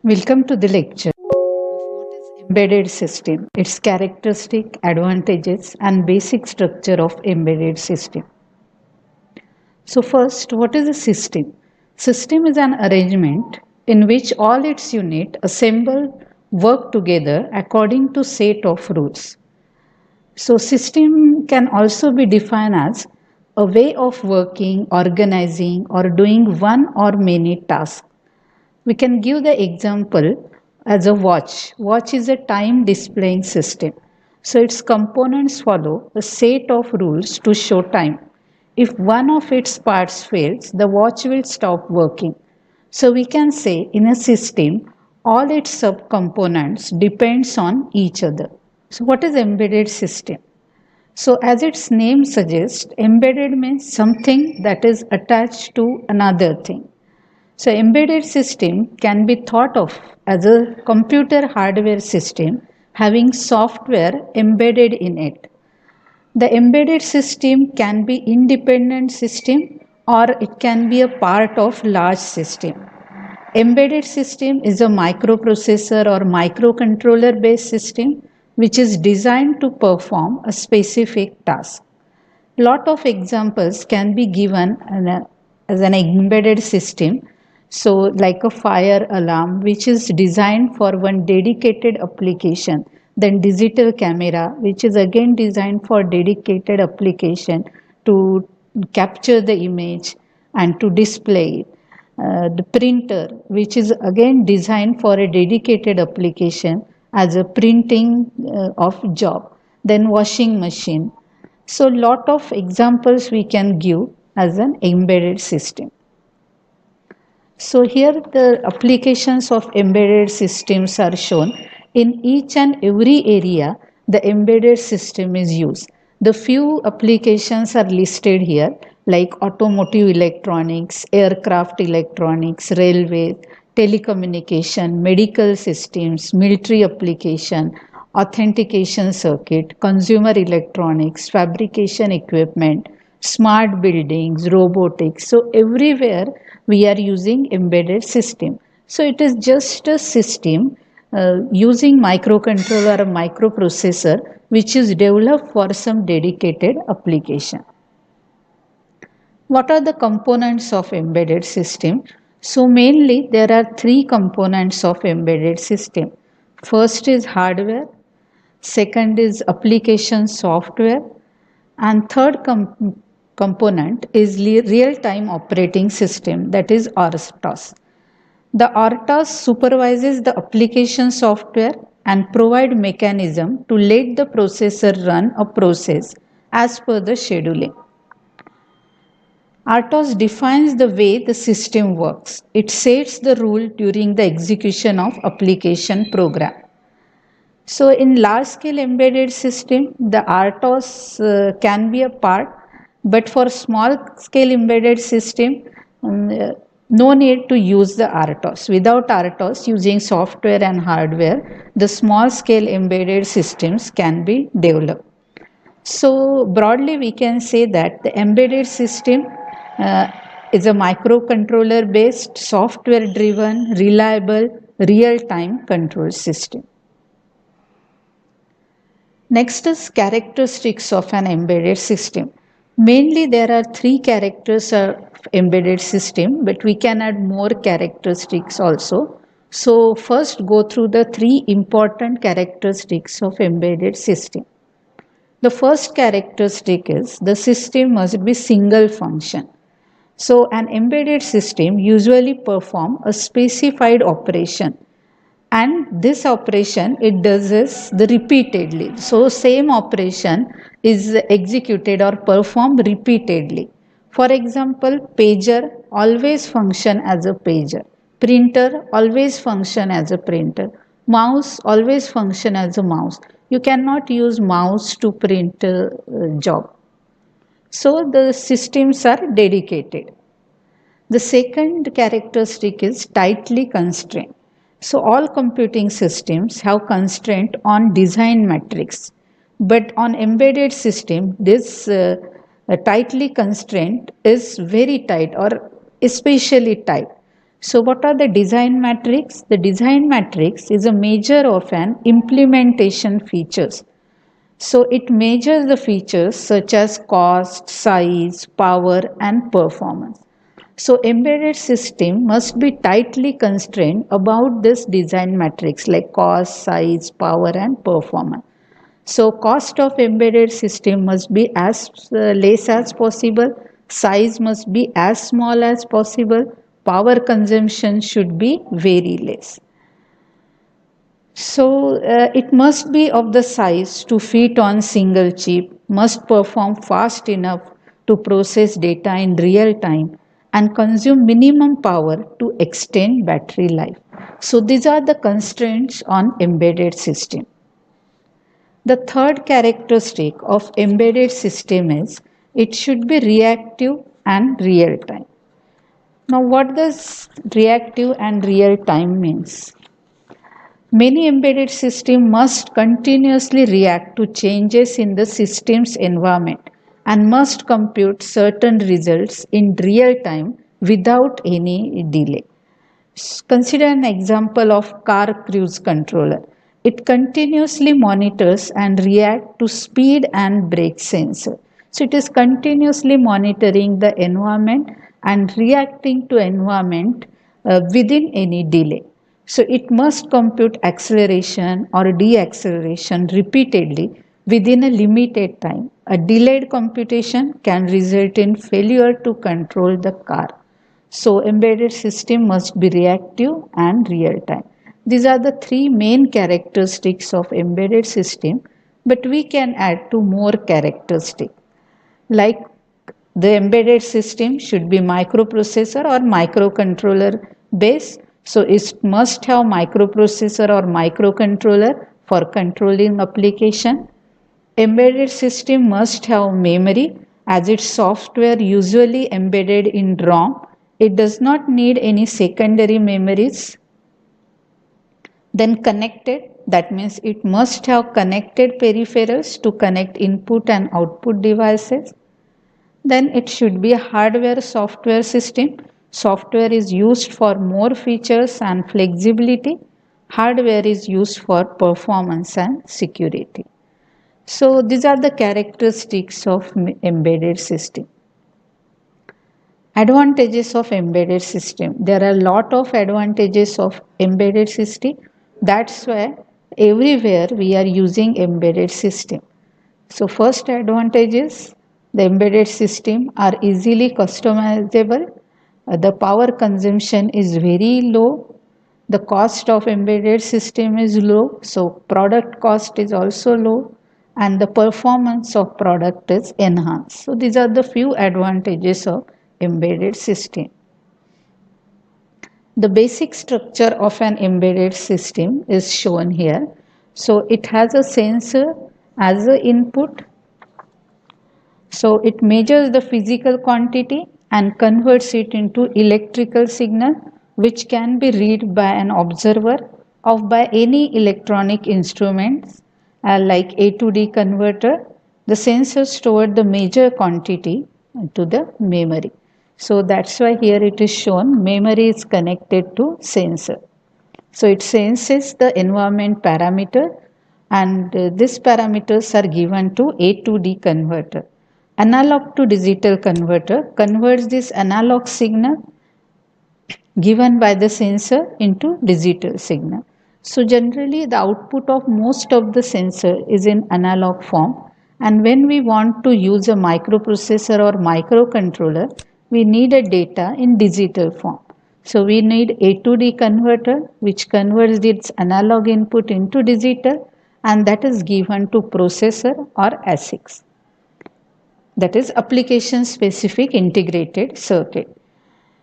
Welcome to the lecture of what is embedded system, its characteristic, advantages and basic structure of embedded system. So first, what is a system? System is an arrangement in which all its units assemble work together according to set of rules. So system can also be defined as a way of working, organizing or doing one or many tasks. We can give the example as a watch. Watch is a time displaying system. So its components follow a set of rules to show time. If one of its parts fails, the watch will stop working. So we can say in a system, all its subcomponents depends on each other. So what is embedded system? So as its name suggests, embedded means something that is attached to another thing. So embedded system can be thought of as a computer hardware system having software embedded in it. The embedded system can be independent system or it can be a part of large system. Embedded system is a microprocessor or microcontroller based system which is designed to perform a specific task. Lot of examples can be given as an embedded system. So like a fire alarm which is designed for one dedicated application, then digital camera which is again designed for dedicated application to capture the image and to display it. The printer which is again designed for a dedicated application as a printing of job, then washing machine. So lot of examples we can give as an embedded system. So here the applications of embedded systems are shown. In each and every area, the embedded system is used. The few applications are listed here like automotive electronics, aircraft electronics, railway, telecommunication, medical systems, military application, authentication circuit, consumer electronics, fabrication equipment, smart buildings, robotics. So everywhere we are using embedded system. So it is just a system using microcontroller or microprocessor which is developed for some dedicated application. What are the components of embedded system? So mainly there are three components of embedded system. First is hardware, second is application software, and third component is real-time operating system, that is RTOS. The RTOS supervises the application software and provide mechanism to let the processor run a process as per the scheduling. RTOS defines the way the system works. It sets the rule during the execution of application program. So in large scale embedded system, the RTOS can be a part, but for small scale embedded system, no need to use the RTOS. Without RTOS, using software and hardware, the small scale embedded systems can be developed. So broadly, we can say that the embedded system is a microcontroller based, software driven, reliable, real time control system. Next is characteristics of an embedded system. Mainly there are three characters of embedded system, but we can add more characteristics also. So first go through the three important characteristics of embedded system. The first characteristic is the system must be single function. So an embedded system usually perform a specified operation, and this operation it does is the repeatedly. So same operation is executed or performed repeatedly. For example, pager always function as a pager, printer always function as a printer, mouse always function as a mouse. You cannot use mouse to print a job. So the systems are dedicated. The second characteristic is tightly constrained. So all computing systems have constraint on design matrix, but on embedded system, this tightly constraint is very tight or especially tight. So what are the design matrix? The design matrix is a measure of an implementation features. So it measures the features such as cost, size, power and performance. So embedded system must be tightly constrained about this design matrix like cost, size, power and performance. So cost of embedded system must be as less as possible, size must be as small as possible, power consumption should be very less. So it must be of the size to fit on single chip, must perform fast enough to process data in real time and consume minimum power to extend battery life. So these are the constraints on embedded system. The third characteristic of embedded system is it should be reactive and real time. Now what does reactive and real time means? Many embedded systems must continuously react to changes in the system's environment and must compute certain results in real time without any delay. Consider an example of car cruise controller. It continuously monitors and reacts to speed and brake sensor. So it is continuously monitoring the environment and reacting to environment within any delay. So it must compute acceleration or deceleration repeatedly within a limited time. A delayed computation can result in failure to control the car. So embedded system must be reactive and real time. These are the three main characteristics of embedded system, but we can add two more characteristics. Like the embedded system should be microprocessor or microcontroller based. So it must have microprocessor or microcontroller for controlling application. Embedded system must have memory as its software usually embedded in ROM. It does not need any secondary memories. Then connected, that means it must have connected peripherals to connect input and output devices. Then it should be a hardware software system. Software is used for more features and flexibility. Hardware is used for performance and security. So these are the characteristics of embedded system. Advantages of embedded system. There are a lot of advantages of embedded system. That's why everywhere we are using embedded system. So first advantage is the embedded system are easily customizable. The power consumption is very low. The cost of embedded system is low. So product cost is also low and the performance of product is enhanced. So these are the few advantages of embedded system. The basic structure of an embedded system is shown here. So it has a sensor as an input. So it measures the physical quantity and converts it into electrical signal which can be read by an observer or by any electronic instruments like A to D converter. The sensor stored the major quantity to the memory. So that's why here it is shown memory is connected to sensor. So it senses the environment parameter and these parameters are given to A to D converter. Analog to digital converter converts this analog signal given by the sensor into digital signal. So generally the output of most of the sensor is in analog form, and when we want to use a microprocessor or microcontroller, we need a data in digital form. So we need A to D converter which converts its analog input into digital, and that is given to processor or ASICs. That is application specific integrated circuit.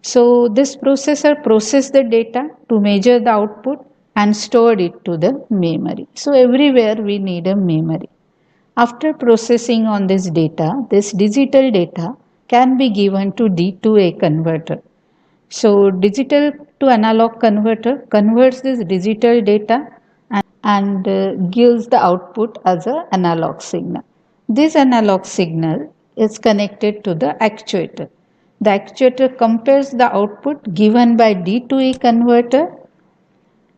So this processor processes the data to measure the output and stored it to the memory. So everywhere we need a memory. After processing on this data, this digital data can be given to D2A converter. So digital to analog converter converts this digital data and gives the output as an analog signal. This analog signal is connected to the actuator. The actuator compares the output given by D2E converter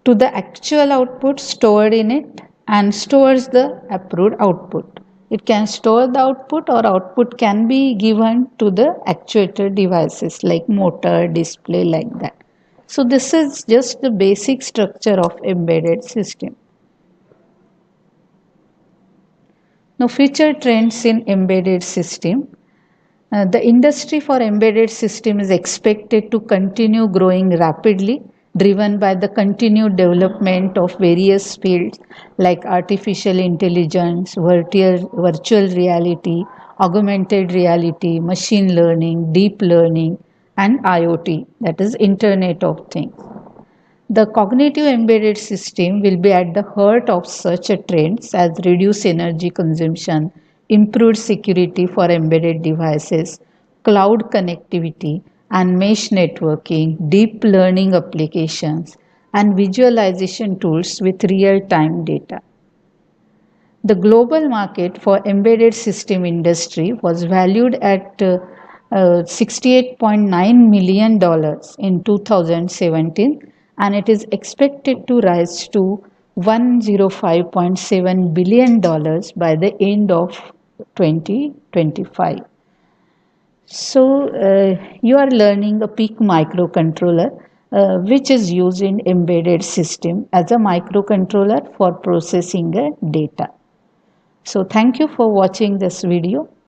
to the actual output stored in it and stores the approved output. It can store the output, or output can be given to the actuator devices like motor, display, like that. So this is just the basic structure of embedded system. Now future trends in embedded system. The industry for embedded system is expected to continue growing rapidly, driven by the continued development of various fields like artificial intelligence, virtual reality, augmented reality, machine learning, deep learning, and IoT, that is Internet of Things. The cognitive embedded system will be at the heart of such a trends as reduced energy consumption, improved security for embedded devices, cloud connectivity and mesh networking, deep learning applications, and visualization tools with real-time data. The global market for embedded system industry was valued at $68.9 million in 2017, and it is expected to rise to $105.7 billion by the end of 2025. So, you are learning a PIC microcontroller, which is used in embedded system as a microcontroller for processing data. So thank you for watching this video.